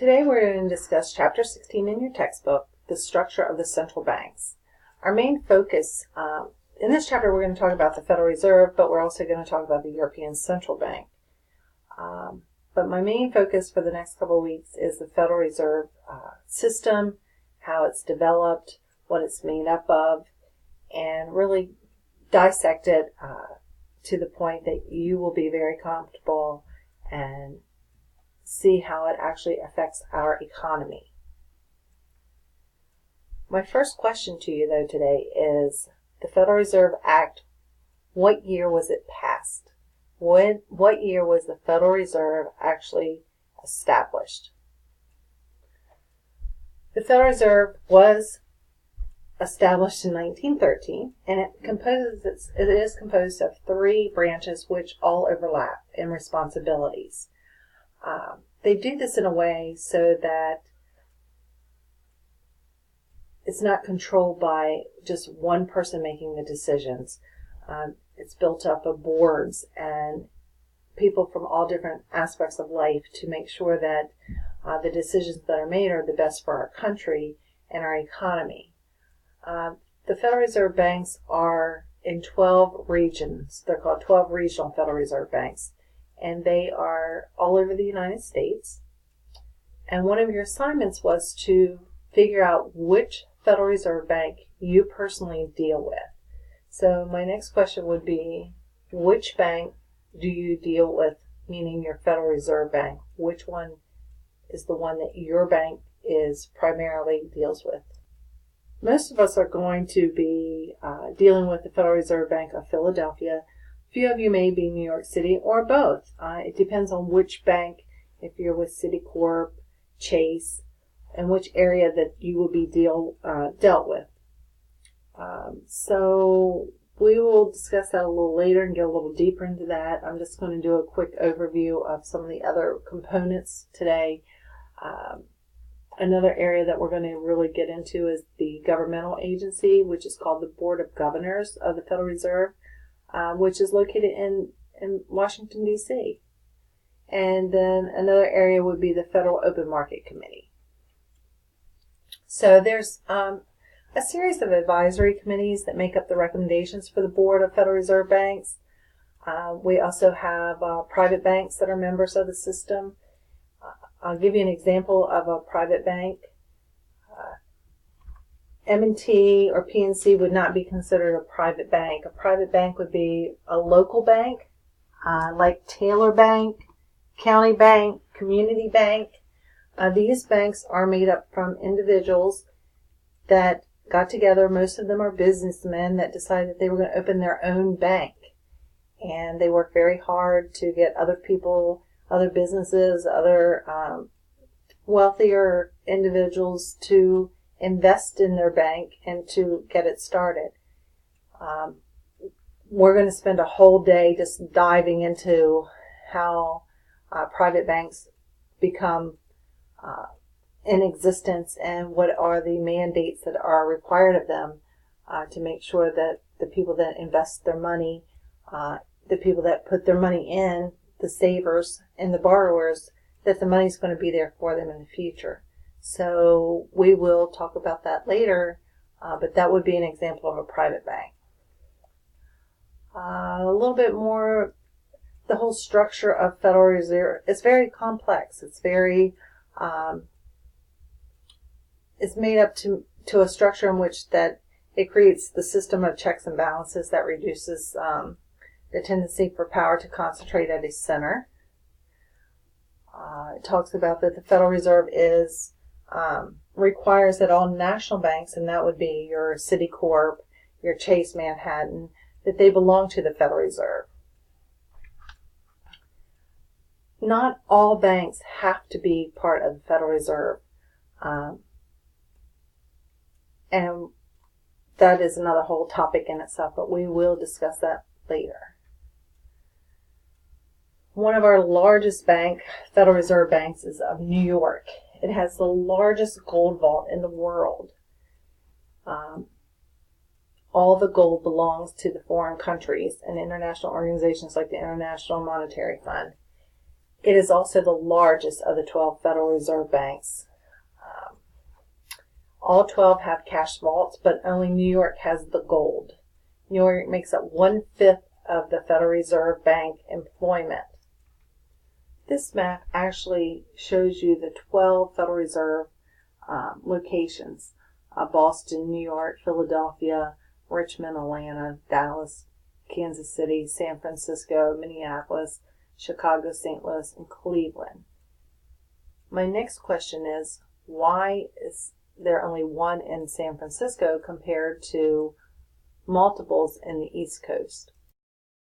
Today we're going to discuss Chapter 16 in your textbook, the structure of the central banks. Our main focus, in this chapter we're going to talk about the Federal Reserve, but we're also going to talk about the European Central Bank. But my main focus for the next couple of weeks is the Federal Reserve system, how it's developed, what it's made up of, and really dissect it to the point that you will be very comfortable and see how it actually affects our economy. My first question to you, though, today is the Federal Reserve Act, what year was it passed? What year was the Federal Reserve actually established? The Federal Reserve was established in 1913, and it is composed of three branches which all overlap in responsibilities. They do this in a way so that it's not controlled by just one person making the decisions. It's built up of boards and people from all different aspects of life to make sure that the decisions that are made are the best for our country and our economy. The Federal Reserve banks are in 12 regions. They're called 12 regional Federal Reserve banks, and they are all over the United States. And one of your assignments was to figure out which Federal Reserve bank you personally deal with. So my next question would be, which bank do you deal with, meaning your Federal Reserve Bank? Which one is the one that your bank is primarily deals with? Most of us are going to be dealing with the Federal Reserve Bank of Philadelphia. A few of you may be New York City or both. It depends on which bank, if you're with Citicorp, Chase, and which area that you will be dealt with. So we will discuss that a little later and get a little deeper into that. I'm just going to do a quick overview of some of the other components today. Another area that we're going to really get into is the governmental agency, which is called the Board of Governors of the Federal Reserve, which is located in Washington, D.C. And then another area would be the Federal Open Market Committee. So there's a series of advisory committees that make up the recommendations for the Board of Federal Reserve Banks. We also have private banks that are members of the system. I'll give you an example of a private bank. M&T or PNC would not be considered a private bank. A private bank would be a local bank, like Taylor Bank, County Bank, Community Bank. These banks are made up from individuals that got together. Most of them are businessmen that decided they were going to open their own bank. And they work very hard to get other people, other businesses, other wealthier individuals to invest in their bank and to get it started. We're going to spend a whole day just diving into how private banks become in existence and what are the mandates that are required of them to make sure that the people that invest their money, the people that put their money in, the savers and the borrowers, that the money's going to be there for them in the future. So we will talk about that later, but that would be an example of a private bank. A little bit more, the whole structure of Federal Reserve, it's very complex. It's very, it's made up to a structure in which that it creates the system of checks and balances that reduces the tendency for power to concentrate at a center. It talks about that the Federal Reserve is requires that all national banks, and that would be your Citicorp, your Chase Manhattan, that they belong to the Federal Reserve. Not all banks have to be part of the Federal Reserve. And that is another whole topic in itself, but we will discuss that later. One of our largest Federal Reserve banks, is of New York. It has the largest gold vault in the world. All the gold belongs to the foreign countries and international organizations like the International Monetary Fund. It is also the largest of the 12 Federal Reserve banks. All 12 have cash vaults, but only New York has the gold. New York makes up 1/5 of the Federal Reserve Bank employment. This map actually shows you the 12 Federal Reserve locations. Boston, New York, Philadelphia, Richmond, Atlanta, Dallas, Kansas City, San Francisco, Minneapolis, Chicago, St. Louis, and Cleveland. My next question is, why is there only one in San Francisco compared to multiples in the East Coast?